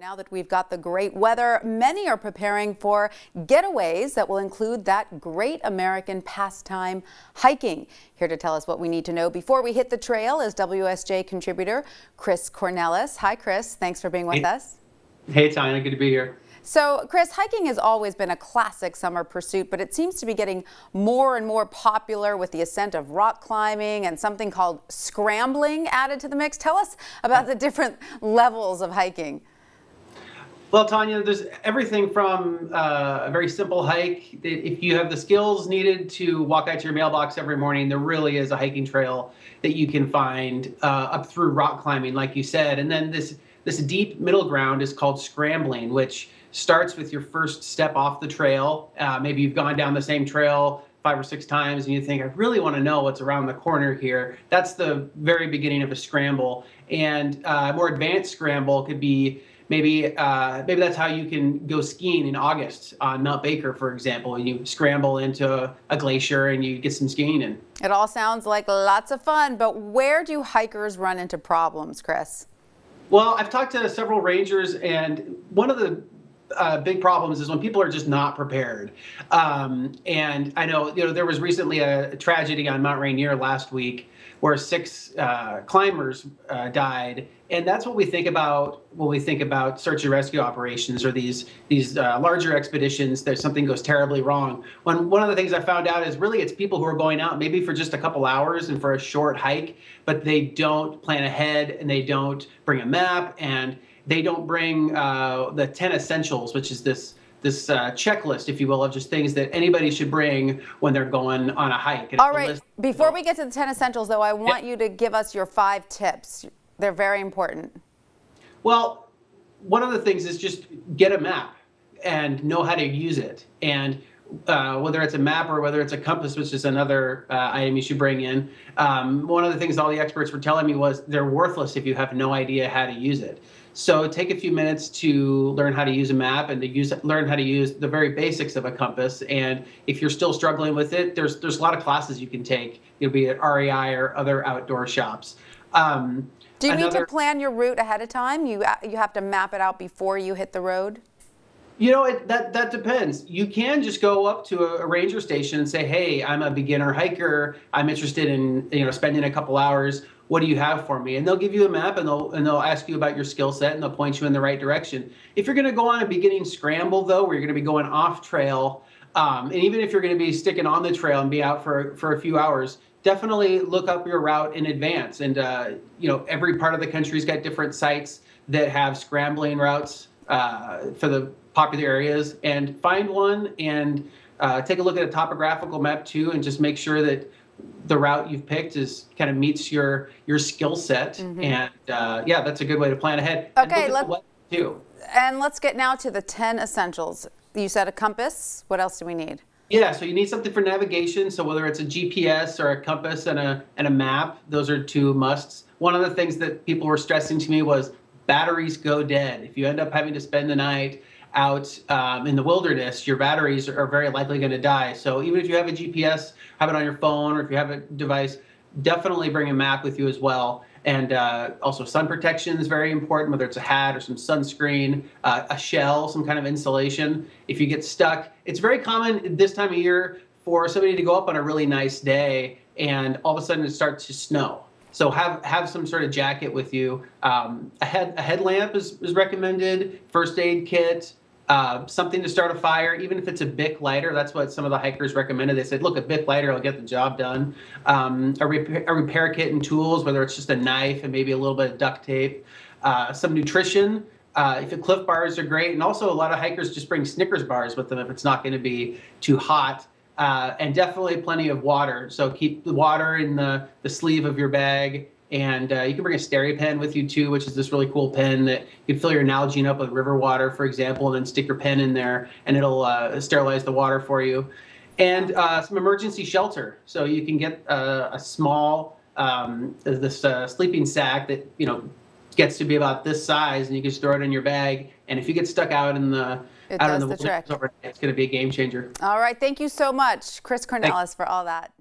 Now that we've got the great weather, many are preparing for getaways that will include that great American pastime, hiking. Here to tell us what we need to know before we hit the trail is WSJ contributor Chris Kornelis. Hi, Chris. Thanks for being with us. Hey, Tanya. Good to be here. So, Chris, hiking has always been a classic summer pursuit, but it seems to be getting more and more popular with the ascent of rock climbing and something called scrambling added to the mix. Tell us about the different levels of hiking. Well, Tanya, there's everything from a very simple hike. If you have the skills needed to walk out to your mailbox every morning, there really is a hiking trail that you can find up through rock climbing, like you said. And then this deep middle ground is called scrambling, which starts with your first step off the trail. Maybe you've gone down the same trail 5 or 6 times and you think, I really want to know what's around the corner here. That's the very beginning of a scramble. And a more advanced scramble could be maybe that's how you can go skiing in August on Mount Baker, for example, and you scramble into a glacier and you get some skiing in. It all sounds like lots of fun, but where do hikers run into problems, Chris? Well, I've talked to several rangers, and one of the big problems is when people are just not prepared. And I know, there was recently a tragedy on Mount Rainier last week where 6 climbers died. And that's what we think about when we think about search and rescue operations or these larger expeditions that something goes terribly wrong. One of the things I found out is really it's people who are going out maybe for just a couple hours and for a short hike, but they don't plan ahead and they don't bring a map and they don't bring the 10 essentials, which is this checklist, if you will, of just things that anybody should bring when they're going on a hike. And all right, before we get to the 10 essentials, though, I want you to give us your 5 tips. They're very important. Well, one of the things is just get a map and know how to use it. And whether it's a map or whether it's a compass, which is another item you should bring in. One of the things all the experts were telling me was they're worthless if you have no idea how to use it. So take a few minutes to learn how to use a map and to learn how to use the very basics of a compass. And if you're still struggling with it, there's a lot of classes you can take. You'll be at REI or other outdoor shops. Do you need to plan your route ahead of time? You have to map it out before you hit the road? That depends. You can just go up to a ranger station and say, hey, I'm a beginner hiker. I'm interested in spending a couple hours. What do you have for me? And they'll give you a map and they'll ask you about your skill set and they'll point you in the right direction. If you're going to go on a beginning scramble, though, where you're going to be going off trail, and even if you're going to be sticking on the trail and be out for a few hours, definitely look up your route in advance. And every part of the country's got different sites that have scrambling routes for the popular areas, and find one and take a look at a topographical map too, and just make sure that the route you've picked kind of meets your skill set. Mm-hmm. And yeah, that's a good way to plan ahead. Okay, let's get now to the 10 essentials. You said a compass. What else do we need? Yeah, so you need something for navigation. So whether it's a GPS or a compass and a map, those are 2 musts. One of the things that people were stressing to me was batteries go dead. If you end up having to spend the night out in the wilderness, your batteries are very likely going to die. So even if you have a GPS, have it on your phone, or if you have a device, definitely bring a map with you as well. And also sun protection is very important, whether it's a hat or some sunscreen, a shell, some kind of insulation. If you get stuck, it's very common this time of year for somebody to go up on a really nice day and all of a sudden it starts to snow. So have some sort of jacket with you. A headlamp is recommended, first aid kit, something to start a fire, even if it's a Bic lighter. That's what some of the hikers recommended. They said, look, a Bic lighter will get the job done. A repair kit and tools, whether it's just a knife and maybe a little bit of duct tape. Some nutrition. If Cliff bars are great. And also a lot of hikers just bring Snickers bars with them if it's not going to be too hot. And definitely plenty of water. So keep the water in the sleeve of your bag. And you can bring a SteriPen with you too, which is this really cool pen that you can fill your Nalgene up with river water, for example, and then stick your pen in there and it'll sterilize the water for you. And some emergency shelter. So you can get a small, sleeping sack that, gets to be about this size, and you can just throw it in your bag. And if you get stuck out in the wilderness overnight, it's going to be a game changer. All right. Thank you so much, Chris Kornelis, for all that.